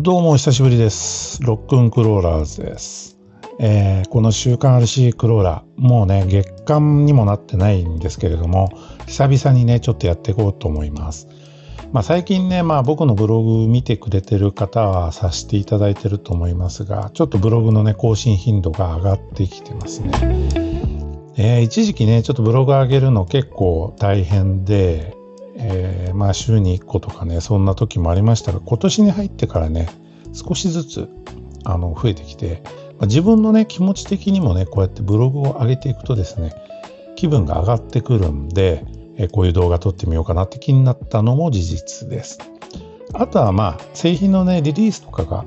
どうもお久しぶりです。ロックンクローラーズです。この週刊 RC クローラー、もうね、月間にもなってないんですけれども、久々にね、ちょっとやっていこうと思います。最近ね、僕のブログ見てくれてる方はさせていただいてると思いますが、ちょっとブログのね、更新頻度が上がってきてますね。一時期ね、ちょっとブログ上げるの結構大変で、週に1個とかね、そんな時もありましたが、今年に入ってからね、少しずつ増えてきて、自分のね、気持ち的にもね、こうやってブログを上げていくとですね、気分が上がってくるんで、こういう動画撮ってみようかなって気になったのも事実です。あとは製品のね、リリースとかが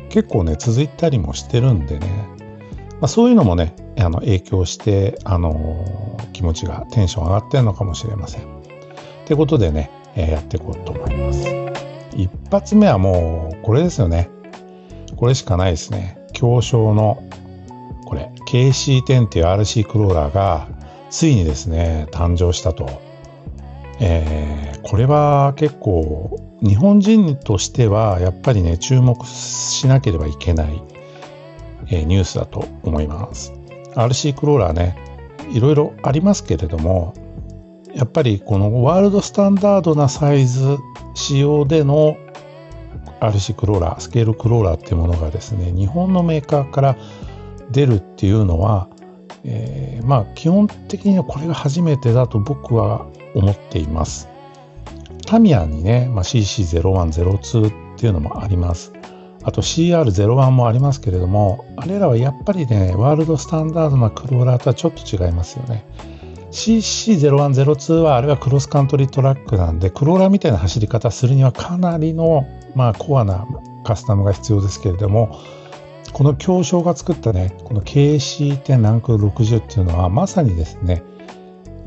結構ね、続いたりもしてるんでね、そういうのもね、影響して、気持ちがテンション上がってるのかもしれません。ってことでね、やっていこうと思います。一発目はもうこれですよね。これしかないですね。狭小のこれ KC10 っていう RC クローラーがついにですね誕生したと。これは結構日本人としてはやっぱりね注目しなければいけない、ニュースだと思います。RC クローラーねいろいろありますけれども、やっぱりこのワールドスタンダードなサイズ仕様での RC クローラー、スケールクローラーっていうものがですね、日本のメーカーから出るっていうのは、基本的にはこれが初めてだと僕は思っています。タミヤにね、CC0102 っていうのもあります。あと CR01 もありますけれども、あれらはやっぱりね、ワールドスタンダードなクローラーとはちょっと違いますよね。CC0102 はあれはクロスカントリートラックなんで、クローラーみたいな走り方するにはかなりの、コアなカスタムが必要ですけれども、この狭小が作ったね、この KC10 ランク60っていうのはまさにですね、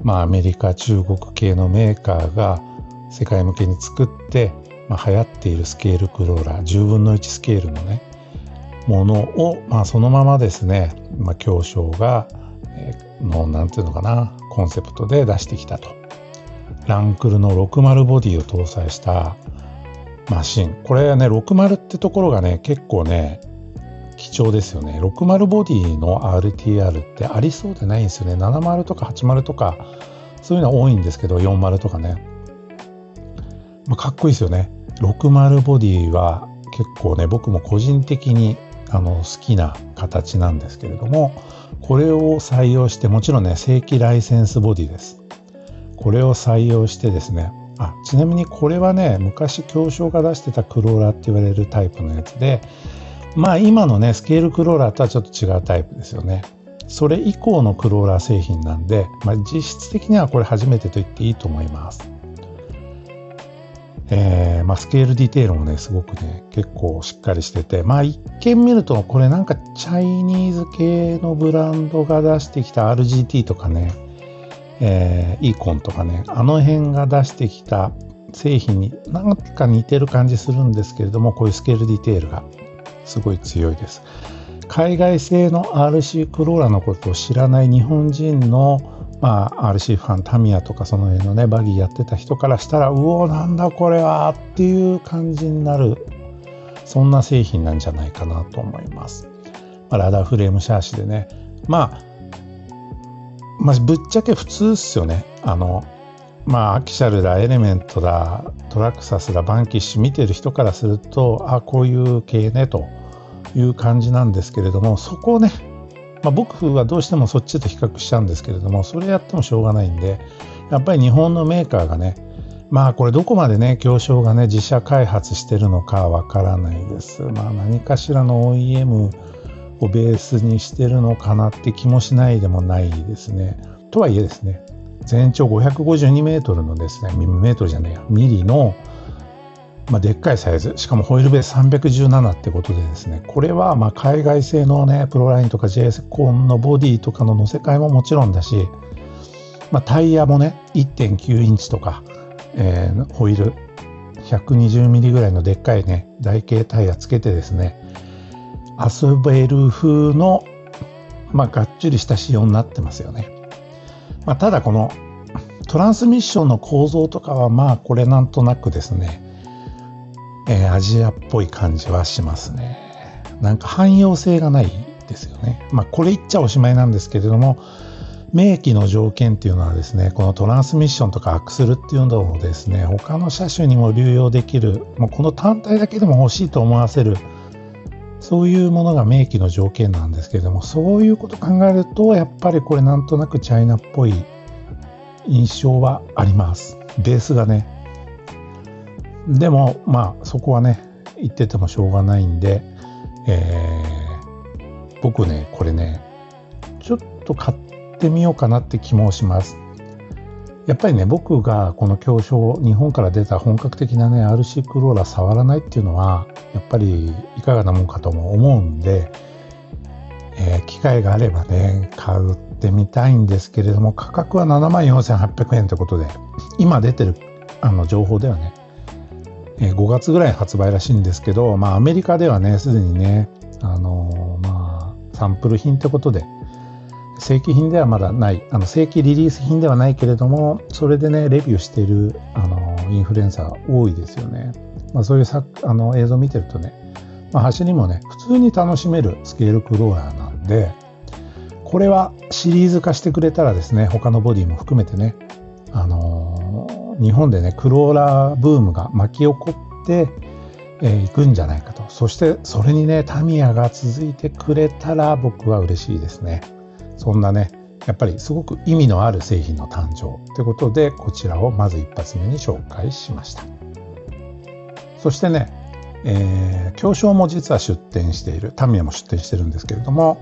アメリカ、中国系のメーカーが世界向けに作って、流行っているスケールクローラー、10分の1スケールのね、ものを、そのままですね、狭小が、なんていうのかな、コンセプトで出してきたと。ランクルの60ボディを搭載したマシン。これはね、60ってところがね、結構ね、貴重ですよね。60ボディの RTR ってありそうでないんですよね。70とか80とか、そういうのは多いんですけど、40とかね。かっこいいですよね。60ボディは結構ね、僕も個人的に好きな形なんですけれども、これを採用して、もちろんね、正規ライセンスボディです。これを採用してですね、ちなみにこれはね、昔狭小が出してたクローラーって言われるタイプのやつで、今のね、スケールクローラーとはちょっと違うタイプですよね。それ以降のクローラー製品なんで、実質的にはこれ初めてと言っていいと思います。スケールディテールもね、すごくね、結構しっかりしてて、一見見ると、これなんかチャイニーズ系のブランドが出してきた RGT とかね、イーコンとかね、あの辺が出してきた製品になんか似てる感じするんですけれども、こういうスケールディテールがすごい強いです。海外製の RC クローラーのことを知らない日本人のRC ファン、タミヤとかその辺のね、バギーやってた人からしたら、うお、なんだこれはっていう感じになる、そんな製品なんじゃないかなと思います。ラダーフレームシャーシでね、ぶっちゃけ普通っすよね。アキシャルだ、エレメントだ、トラクサスだ、バンキッシュ見てる人からすると、こういう系ね、という感じなんですけれども、そこをね、僕はどうしてもそっちと比較しちゃうんですけれども、それやってもしょうがないんで、やっぱり日本のメーカーがね、これどこまでね、狭小がね、自社開発してるのかわからないです。何かしらの OEM をベースにしてるのかなって気もしないでもないですね。とはいえですね、全長552メートルのですね、ミリの、でっかいサイズ、しかもホイールベース317ってことでですね、これは海外製のね、プロラインとか JS コーンのボディとかの乗せ替えももちろんだし、タイヤもね、1.9 インチとか、ホイール120ミリぐらいのでっかいね、台形タイヤつけてですね、遊べる風の、がっちりした仕様になってますよね。ただこのトランスミッションの構造とかはこれなんとなくですね、アジアっぽい感じはしますね。なんか汎用性がないですよね。これ言っちゃおしまいなんですけれども、明記の条件っていうのはですね、このトランスミッションとかアクスルっていうのをですね、他の車種にも流用できる、この単体だけでも欲しいと思わせる、そういうものが明記の条件なんですけれども、そういうことを考えると、やっぱりこれなんとなくチャイナっぽい印象はあります。ベースがね。でも、そこはね、言っててもしょうがないんで、僕ね、これね、ちょっと買ってみようかなって気もします。やっぱりね、僕がこの狭小、日本から出た本格的なね、RC クローラー触らないっていうのは、やっぱりいかがなもんかとも思うんで、機会があればね、買ってみたいんですけれども、価格は74,800円ということで、今出てる情報ではね、5月ぐらい発売らしいんですけど、アメリカではね、すでにね、サンプル品ってことで、正規品ではまだない、正規リリース品ではないけれども、それでね、レビューしている、インフルエンサー多いですよね。そういう映像を見てるとね、走りもね、普通に楽しめるスケールクローラーなんで、これはシリーズ化してくれたらですね、他のボディも含めてね、日本でね、クローラーブームが巻き起こっていくんじゃないかと。そしてそれにね、タミヤが続いてくれたら僕は嬉しいですね。そんなね、やっぱりすごく意味のある製品の誕生ということで、こちらをまず一発目に紹介しました。そしてね、狭小も実は出展している、タミヤも出展してるんですけれども、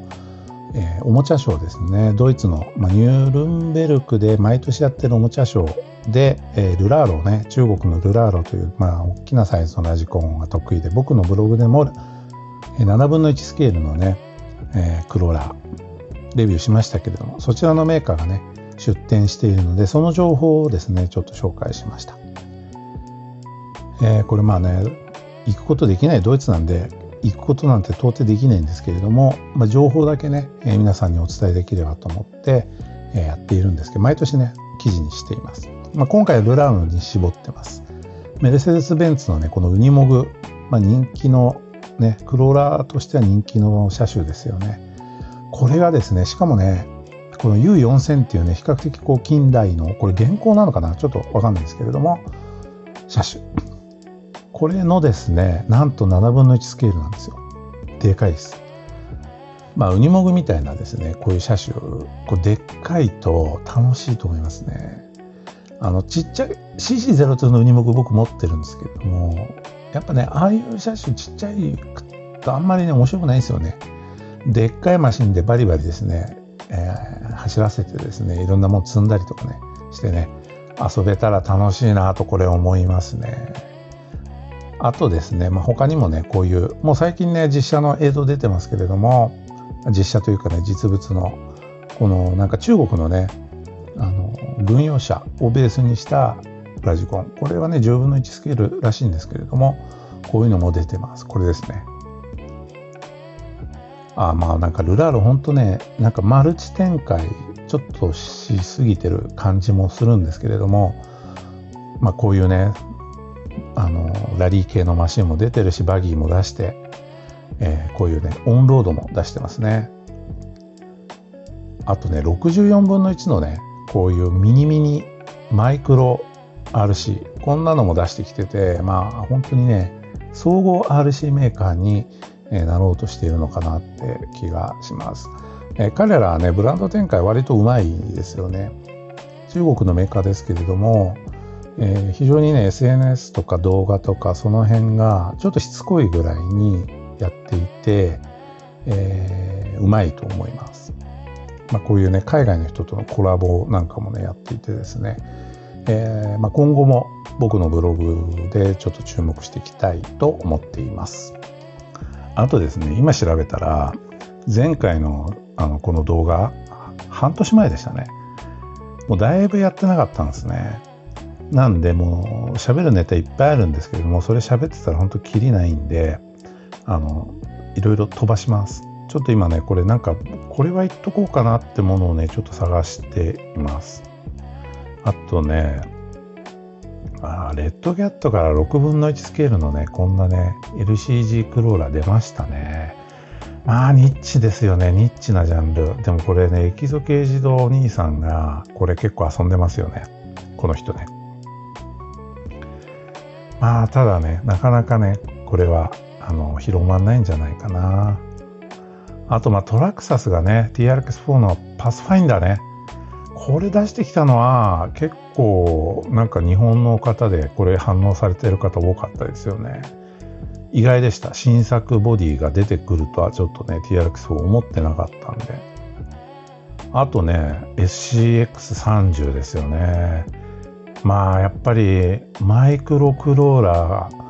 おもちゃショーですね、ドイツの、ニュールンベルクで毎年やってるおもちゃショーで、ルラーロね、中国のルラーロという、大きなサイズのラジコンが得意で、僕のブログでも7分の1スケールのね、クローラーレビューしましたけれども、そちらのメーカーがね、出展しているので、その情報をですね、ちょっと紹介しました。これ行くことできないドイツなんで、行くことなんて到底できないんですけれども、情報だけね、皆さんにお伝えできればと思って、やっているんですけど、毎年ね、記事にしています。今回はルラーノに絞ってます。メルセデス・ベンツのね、このウニモグ、人気のね、クローラーとしては人気の車種ですよね。これがですね、しかもね、この U4000 っていうね、比較的近代の、これ現行なのかな、ちょっとわかんないですけれども、車種。これのですね、なんと7分の1スケールなんですよ。でかいです。ウニモグみたいなですね、こういう車種、でっかいと楽しいと思いますね。ちっちゃい CC02 のウニモグ僕持ってるんですけれども、やっぱね、ああいう車種ちっちゃいとあんまりね、面白くないんですよね。でっかいマシンでバリバリですね、走らせてですね、いろんなもの積んだりとかね、してね、遊べたら楽しいなとこれ思いますね。あとですね、他にもね、こういう、もう最近ね、実写の映像出てますけれども、実写というかね、実物の、このなんか中国のね、軍用車をベースにしたラジコン。これはね、10分の1スケールらしいんですけれども、こういうのも出てます。これですね。なんかルラーロほんとね、なんかマルチ展開ちょっとしすぎてる感じもするんですけれども、こういうね、ラリー系のマシンも出てるし、バギーも出して、こういうね、オンロードも出してますね。あとね、64分の1のね、こういうミニマイクロ RC、こんなのも出してきてて、本当にね、総合 RC メーカーになろうとしているのかなって気がします。彼らはね、ブランド展開割とうまいですよね。中国のメーカーですけれども、非常にね、SNS とか動画とかその辺がちょっとしつこいぐらいにやっていて、うまいと思います。こういうね、海外の人とのコラボなんかもね、やっていてですね、今後も僕のブログでちょっと注目していきたいと思っています。あとですね、今調べたら、前回のこの動画、半年前でしたね。もうだいぶやってなかったんですね。なんでもう喋るネタいっぱいあるんですけれども、それ喋ってたら本当キリないんで、いろいろ飛ばします。ちょっと今ね、これは言っとこうかなってものをね、ちょっと探しています。あとね、レッドキャットから6分の1スケールのね、こんなね、LCG クローラー出ましたね。まあ、ニッチですよね。ニッチなジャンル。でもこれね、エキゾ軽自動お兄さんが、これ結構遊んでますよね。この人ね。まあ、ただね、なかなかね、これは、広まんないんじゃないかな。あと、トラクサスがね、TRX4 のパスファインダーね。これ出してきたのは、結構、なんか日本の方でこれ反応されてる方多かったですよね。意外でした。新作ボディが出てくるとはちょっとね、TRX4 思ってなかったんで。あとね、SCX30 ですよね。まあ、やっぱり、マイクロクローラー、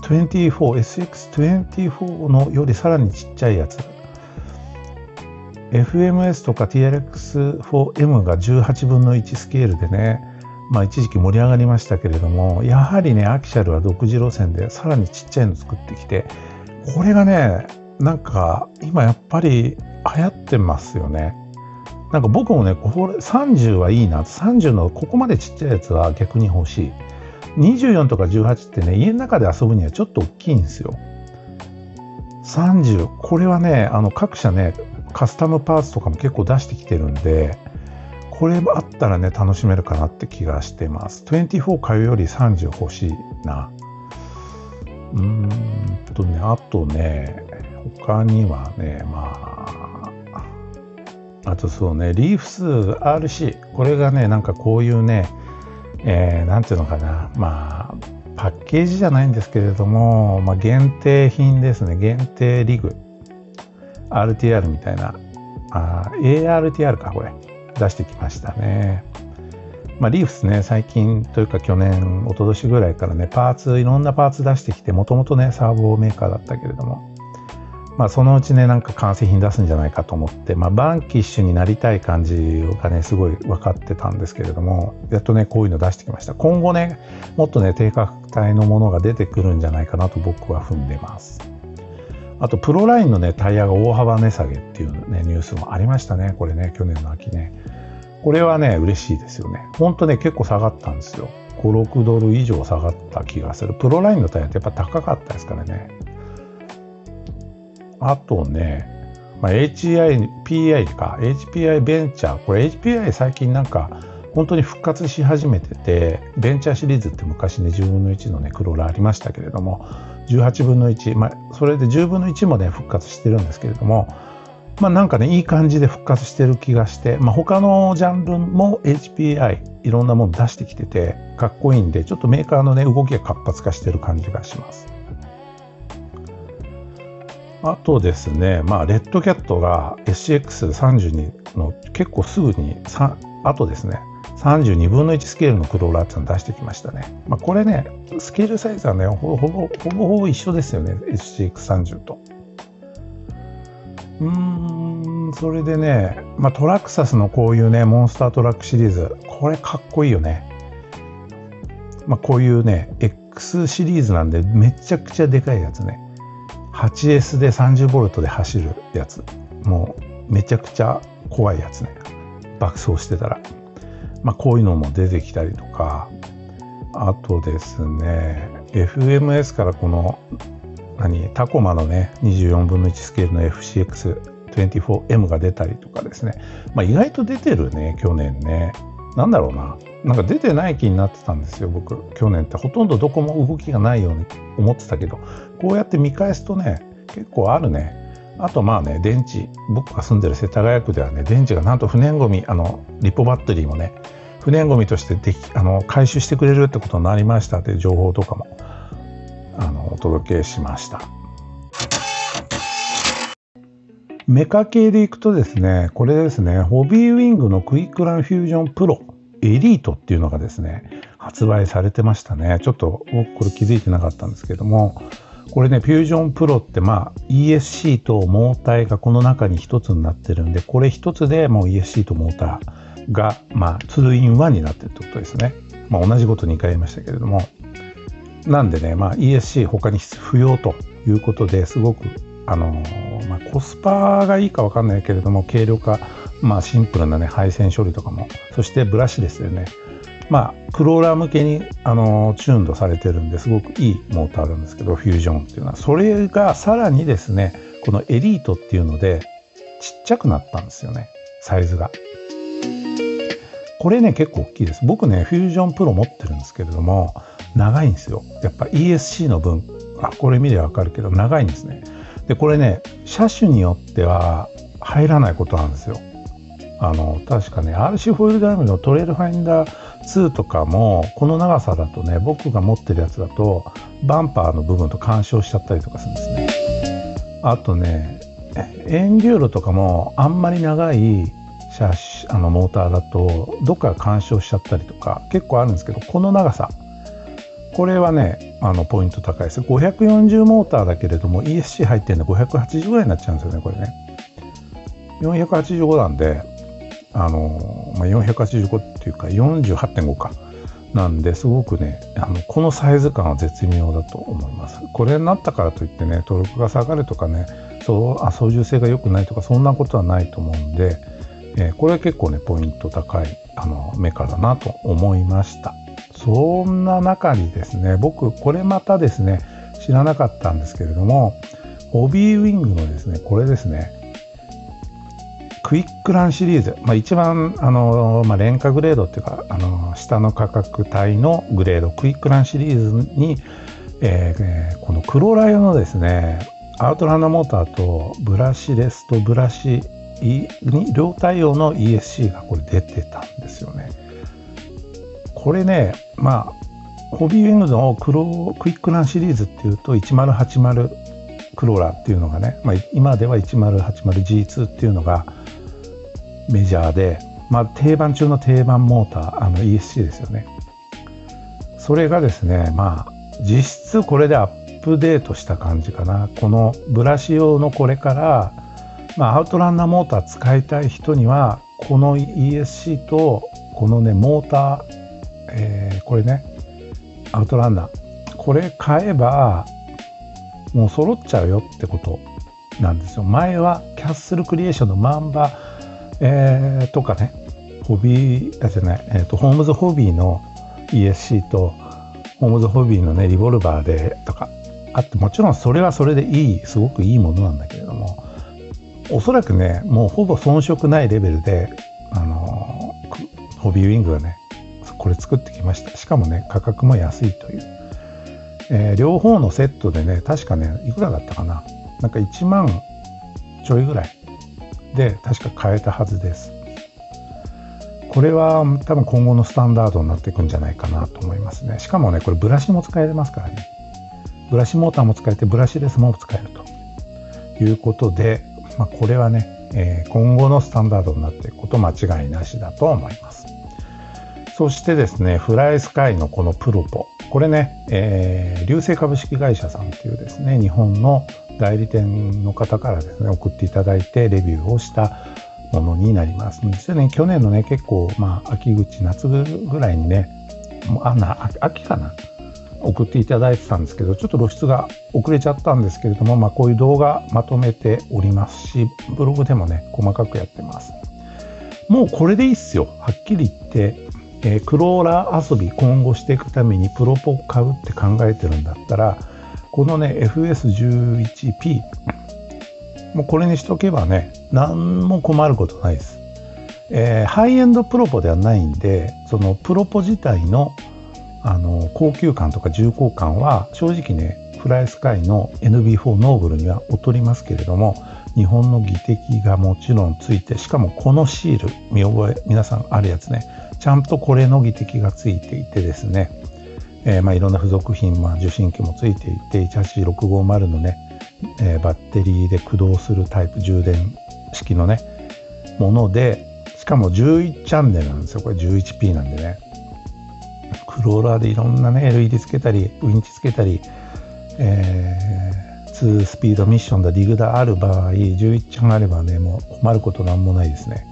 24、SX24 のよりさらにちっちゃいやつ。FMS とか TRX4M が18分の1スケールでね、一時期盛り上がりましたけれども、やはりね、アキシャルは独自路線でさらにちっちゃいの作ってきて、これがね、なんか今やっぱり流行ってますよね。なんか僕もね、これ30はいいな、30のここまでちっちゃいやつは逆に欲しい。24とか18ってね、家の中で遊ぶにはちょっと大きいんですよ。30、これはね、各社ね、カスタムパーツとかも結構出してきてるんで、これあったらね、楽しめるかなって気がしてます。24買うより30欲しいな。あとね、他にはね、あとそうね、リーフス RC。これがね、なんかこういうね、なんていうのかな、パッケージじゃないんですけれども、限定品ですね。限定リグ。RTR みたいな。ARTR か、これ。出してきましたね。リーフスね、最近というか去年、一昨年ぐらいからね、いろんなパーツ出してきて、もともとね、サーボメーカーだったけれども、そのうちね、なんか完成品出すんじゃないかと思って、バンキッシュになりたい感じがね、すごい分かってたんですけれども、やっとね、こういうの出してきました。今後ね、もっとね、低価格帯のものが出てくるんじゃないかなと僕は踏んでます。あと、プロラインのね、タイヤが大幅値下げっていうね、ニュースもありましたね。これね、去年の秋ね。これはね、嬉しいですよね。ほんとね、結構下がったんですよ。5、6ドル以上下がった気がする。プロラインのタイヤってやっぱ高かったですからね。あとね、HPI ベンチャー。これ HPI 最近なんか、本当に復活し始めてて、ベンチャーシリーズって昔ね、10分の1のね、クローラーありましたけれども、18分の1、それで10分の1もね、復活してるんですけれども、なんかね、いい感じで復活してる気がして、他のジャンルも HPI、いろんなもの出してきてて、かっこいいんで、ちょっとメーカーのね、動きが活発化してる感じがします。あとですね、レッドキャットが SCX32 の結構すぐに、あとですね、32分の1スケールのクローラーっていうのを出してきましたね。これね、スケールサイズはね、ほぼ一緒ですよね、SCX30 と。それでね、トラクサスのこういうね、モンスタートラックシリーズ、これかっこいいよね。こういうね、X シリーズなんでめちゃくちゃでかいやつね。8S で 30V で走るやつ。もうめちゃくちゃ怖いやつね。爆走してたら。こういうのも出てきたりとか、あとですね、FMS からこの、タコマのね、24分の1スケールの FCX24M が出たりとかですね。意外と出てるね、去年ね。なんだろうな。なんか出てない気になってたんですよ、僕。去年ってほとんどどこも動きがないように思ってたけど、こうやって見返すとね、結構あるね。あと電池。僕が住んでる世田谷区ではね、電池がなんと不燃ゴミ、リポバッテリーもね、不燃ゴミとして回収してくれるってことになりましたっていう情報とかも、お届けしました。メカ系でいくとですね、これですね、ホビーウィングのクイックランフュージョンプロエリートっていうのがですね、発売されてましたね。ちょっと僕これ気づいてなかったんですけども、これね、フュージョンプロって ESC とモーターがこの中に一つになってるんで、これ一つでもう ESC とモーターが2 in 1になってるってことですね。同じこと2回言いましたけれども。なんでね、ESC 他に不要ということですごく、コスパがいいかわかんないけれども、軽量化、シンプルなね、配線処理とかも、そしてブラシですよね。クローラー向けにチューンドされてるんですごくいいモーターなんですけど、フュージョンっていうのはそれがさらにですね、このエリートっていうのでちっちゃくなったんですよね、サイズが。これね結構大きいです。僕ねフュージョンプロ持ってるんですけれども、長いんですよ。やっぱ ESC の分、これ見ればわかるけど長いんですね。でこれね車種によっては入らないことなんですよ。確かね RC ホイールドラムのトレイルファインダー2とかもこの長さだとね、僕が持ってるやつだとバンパーの部分と干渉しちゃったりとかするんですね。あとねエンデューロとかもあんまり長いモーターだとどっかが干渉しちゃったりとか結構あるんですけど、この長さこれはねポイント高いです。540モーターだけれども ESC 入ってるんで580ぐらいになっちゃうんですよね、これね。485なんで485っていうか 48.5 かなんですごくねこのサイズ感は絶妙だと思います。これになったからといってねトルクが下がるとかね操縦性が良くないとかそんなことはないと思うんで、これは結構ねポイント高いメカだなと思いました。そんな中にですね、僕これまたですね知らなかったんですけれども、ホビーウィングのですねこれですねクイックランシリーズ、一番廉価グレードっていうか下の価格帯のグレードクイックランシリーズに、このクローラー用のですねアウトランダーモーターとブラシレスとブラシに両対応の ESC がこれ出てたんですよね。これねホビーウィングのクイックランシリーズっていうと1080クローラーっていうのがね、今では 1080G2 っていうのがメジャーで、定番中の定番モーターESC ですよね。それがですね実質これでアップデートした感じかな。このブラシ用のこれからアウトランナーモーター使いたい人にはこの ESC とこのねモーター、これねアウトランナーこれ買えばもう揃っちゃうよってことなんですよ。前はキャッスルクリエーションのマンバ、とかねホビーじゃない、ホームズホビーの ESC とホームズホビーのねリボルバーでとかあって、もちろんそれはそれでいいすごくいいものなんだけれども、おそらくねもうほぼ遜色ないレベルでホビーウィングがねこれ作ってきました。しかもね価格も安いという、両方のセットでね確かねいくらだったかな、なんか1万ちょいぐらいで確か買えたはずです。これは多分今後のスタンダードになっていくんじゃないかなと思いますね。しかもねこれブラシも使えますからね、ブラシモーターも使えてブラシレスも使えるということで、これはね、今後のスタンダードになっていくこと間違いなしだと思います。そしてですねフライスカイのこのプロポ、これね、流星株式会社さんっていうですね日本の代理店の方からですね送っていただいてレビューをしたものになります。実はね去年のね結構秋口夏ぐらいにね秋かな送っていただいてたんですけど、ちょっと露出が遅れちゃったんですけれども、こういう動画まとめておりますし、ブログでもね細かくやってます。もうこれでいいっすよ。はっきり言って、クローラー遊び今後していくためにプロポ買うって考えてるんだったら、このね FS11P もうこれにしとけばね何も困ることないです。ハイエンドプロポではないんで、そのプロポ自体の高級感とか重厚感は正直ねフライスカイの NB4 ノーブルには劣りますけれども、日本の技的がもちろんついて、しかもこのシール見覚え皆さんあるやつね、ちゃんとこれの技的がついていてですね、いろんな付属品、受信機もついていて188650のね、バッテリーで駆動するタイプ充電式のねもので、しかも11チャンネルなんですよ。これ 11P なんでね、クローラーでいろんなね LED つけたりウインチつけたり、2スピードミッションだディグだある場合11チャンあればねもう困ることなんもないですね。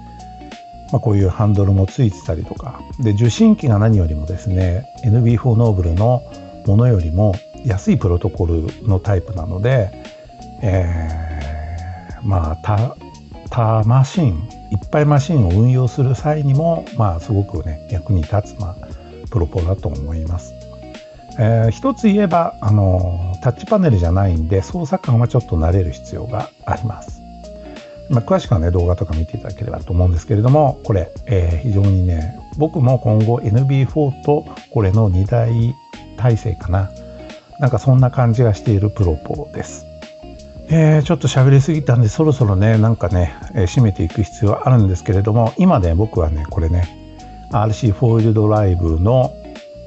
こういうハンドルもついてたりとかで、受信機が何よりもですね NB4 ノーブルのものよりも安いプロトコルのタイプなので、他マシンいっぱいマシンを運用する際にもすごくね役に立つ、プロポだと思います。一つ言えばタッチパネルじゃないんで操作感はちょっと慣れる必要があります。詳しくはね動画とか見ていただければと思うんですけれども、これ、非常にね僕も今後 NB4 とこれの2台体制かな、なんかそんな感じがしているプロポです。ちょっと喋りすぎたんでそろそろねなんかね、締めていく必要あるんですけれども、今ね僕はねこれね RC フォイルドライブの、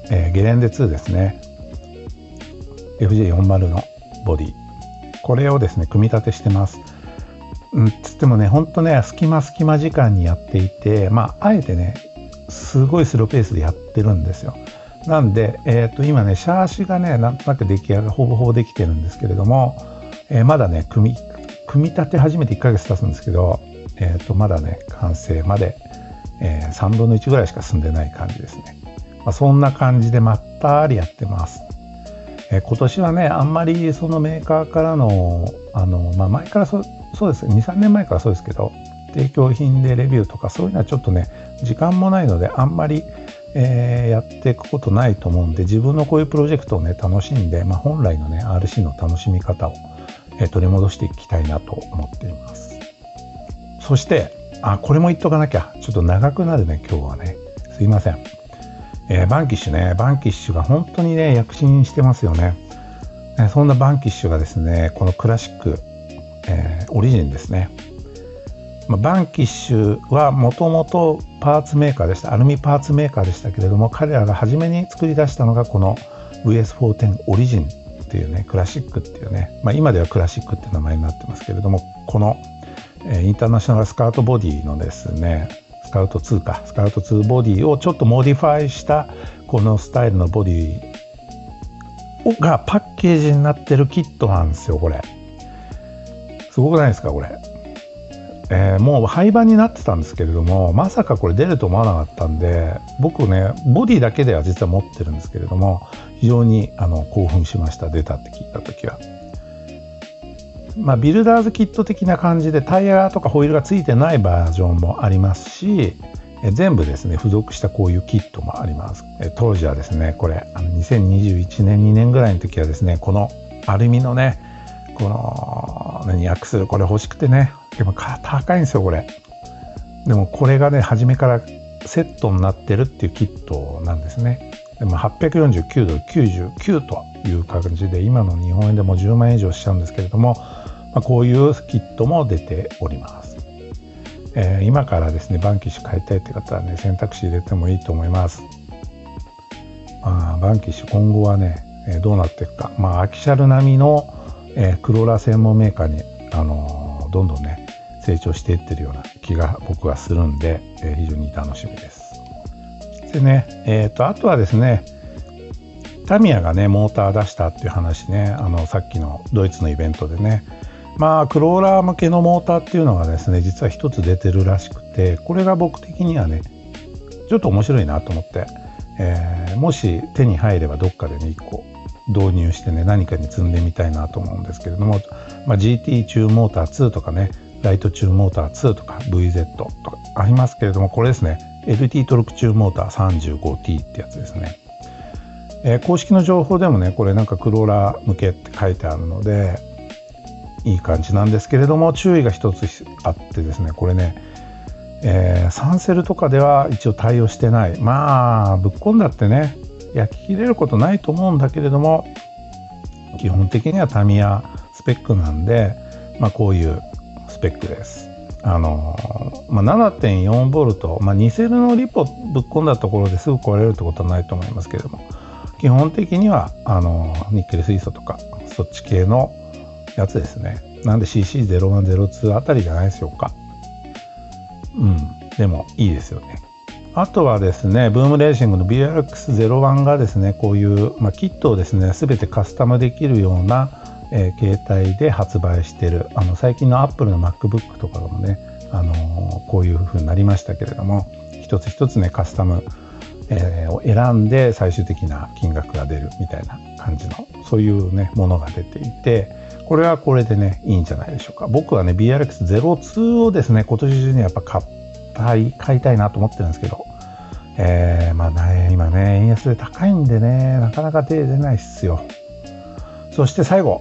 ゲレンデ2ですね、 FJ40 のボディ、これをですね組み立てしてます。つってもねほんとね隙間時間にやっていて、あえてねすごいスローペースでやってるんですよ。なんで、今ねシャーシがねなんとなく出来上がりほぼできてるんですけれども、まだね組み立て始めて1ヶ月経つんですけど、まだね完成まで、3分の1ぐらいしか進んでない感じですね。そんな感じでまったりやってます。今年はねあんまりそのメーカーからの前からそうです 2,3 年前からそうですけど提供品でレビューとかそういうのはちょっとね時間もないのであんまり、やっていくことないと思うんで、自分のこういうプロジェクトをね楽しんで、本来のね RC の楽しみ方を、取り戻していきたいなと思っています。そしてこれも言っとかなきゃ、ちょっと長くなるね今日はね、すいません。バンキッシュが本当にね躍進してますよね。そんなバンキッシュがですねこのクラシック、オリジンですね。バンキッシュはもともとパーツメーカーでした。アルミパーツメーカーでしたけれども、彼らが初めに作り出したのがこの VS410 オリジンっていうねクラシックっていうね、今ではクラシックって名前になってますけれども、この、インターナショナルスカウトボディのですねスカウト2ボディをちょっとモディファイしたこのスタイルのボディがパッケージになってるキットなんですよ。これすごくないですかこれ。もう廃盤になってたんですけれども、まさかこれ出ると思わなかったんで、僕ねボディだけでは実は持ってるんですけれども、非常に興奮しました。出たって聞いた時は。ビルダーズキット的な感じでタイヤとかホイールがついてないバージョンもありますし、全部ですね付属したこういうキットもあります。当時はですねこれ2021年2年ぐらいの時はですねこのアルミのねこのアクセルこれ欲しくてね、でも高いんですよこれ。でもこれがね初めからセットになってるっていうキットなんですね。でも849ドル99という感じで今の日本円でも10万円以上しちゃうんですけれども、こういうキットも出ております。今からですねバンキッシュ買いたいって方はね選択肢入れてもいいと思います。バンキッシュ今後はねどうなっていくか、アキシャル並みのクローラー専門メーカーにどんどんね成長していってるような気が僕はするんで、非常に楽しみです。でねあとはですねタミヤがねモーター出したっていう話ね、さっきのドイツのイベントでね、クローラー向けのモーターっていうのがですね実は一つ出てるらしくて、これが僕的にはねちょっと面白いなと思って、もし手に入ればどっかでね1個導入してね何かに積んでみたいなと思うんですけれども、GT チューモーター2とかねライトチューモーター2とか VZ とかありますけれども、これですね LT トルクチューモーター 35T ってやつですね。公式の情報でもねこれなんかクローラー向けって書いてあるのでいい感じなんですけれども、注意が一つあってですねこれね、サンセルとかでは一応対応してない。ぶっ込んだってね焼き切れることないと思うんだけれども、基本的にはタミヤスペックなんで、こういうスペックです。7.4 ボルト、ニセルのリポぶっ込んだところですぐ壊れるってことはないと思いますけれども、基本的にはニッケル水素とかそっち系のやつですね。なんで CC0102 あたりじゃないでしょうか。でもいいですよね。あとはですねブームレーシングの BRX01 がですねこういう、キットをですね全てカスタムできるような、携帯で発売している最近の Apple の MacBook とかもね、こういう風になりましたけれども、一つ一つねカスタム、を選んで最終的な金額が出るみたいな感じのそういうねものが出ていて、これはこれでねいいんじゃないでしょうか。僕はね BRX02 をですね今年中にやっぱ買いたいなと思ってるんですけど、まあね、今ね、円安で高いんでね、なかなか手出ないっすよ。そして最後、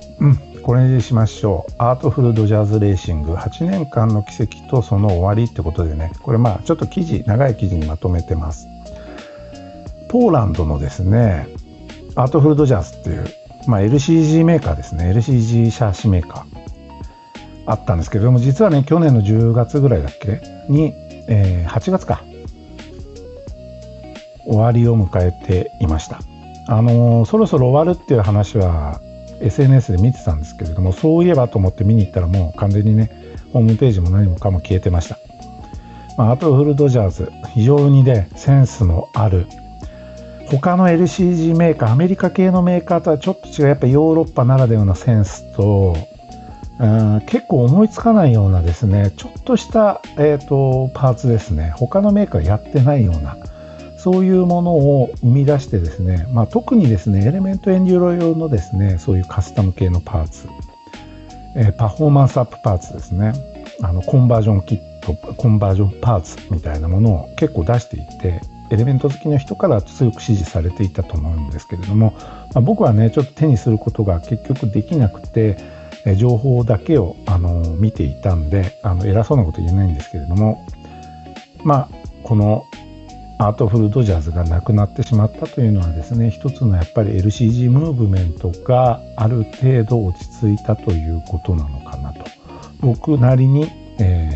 これにしましょう。アートフルドジャーズレーシング8年間の奇跡とその終わりってことでね、これちょっと長い記事にまとめてます。ポーランドのですね、アートフルドジャーズっていう、LCG メーカーですね、LCG シャーシメーカーあったんですけれども、実はね、去年の10月ぐらいだっけに、8月か、終わりを迎えていました。そろそろ終わるっていう話は SNS で見てたんですけれども、そういえばと思って見に行ったらもう完全にね、ホームページも何もかも消えてました。アートフルドジャーズ、非常にね、センスのある、他の LCG メーカー、アメリカ系のメーカーとはちょっと違う、やっぱヨーロッパならではのセンスと、結構思いつかないようなですね、ちょっとした、パーツですね、他のメーカーやってないような、そういうものを生み出してですね、特にですね、エレメントエンデュロ用のですね、そういうカスタム系のパーツ、パフォーマンスアップパーツですね、コンバージョンキット、コンバージョンパーツみたいなものを結構出していて、エレメント好きの人から強く支持されていたと思うんですけれども、僕はね、ちょっと手にすることが結局できなくて、情報だけを見ていたんで、偉そうなこと言えないんですけれども、このアートフルドジャーズがなくなってしまったというのはですね、一つのやっぱり LCG ムーブメントがある程度落ち着いたということなのかなと僕なりに、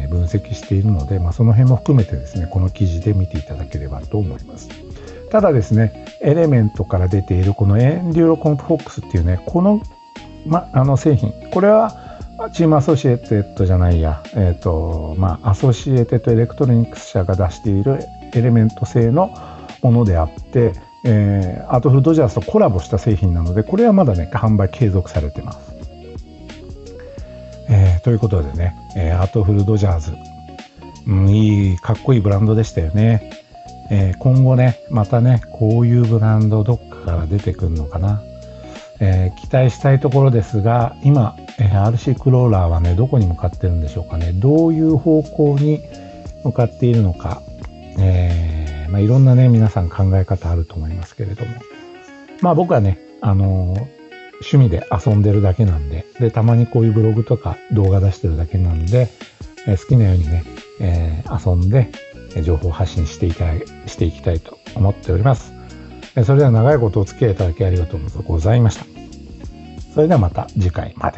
分析しているので、その辺も含めてですね、この記事で見ていただければと思います。ただですね、エレメントから出ているこのエンデュロコンプフォックスっていうね、この、製品、これはチームアソシエテッドじゃないや、アソシエテッドエレクトロニクス社が出しているエレメント製のものであって、アートフルドジャーズとコラボした製品なので、これはまだね、販売継続されてます。ということでね、アートフルドジャーズ、かっこいいブランドでしたよね。今後ね、またね、こういうブランドどっかから出てくるのかな。期待したいところですが、今、RC クローラーはね、どこに向かってるんでしょうかね。どういう方向に向かっているのか。いろんなね、皆さん考え方あると思いますけれども。僕はね、趣味で遊んでるだけなんで、たまにこういうブログとか動画出してるだけなんで、好きなようにね、遊んで、情報発信していきたいと思っております。それでは長いことお付き合いいただきありがとうございました。それではまた次回まで。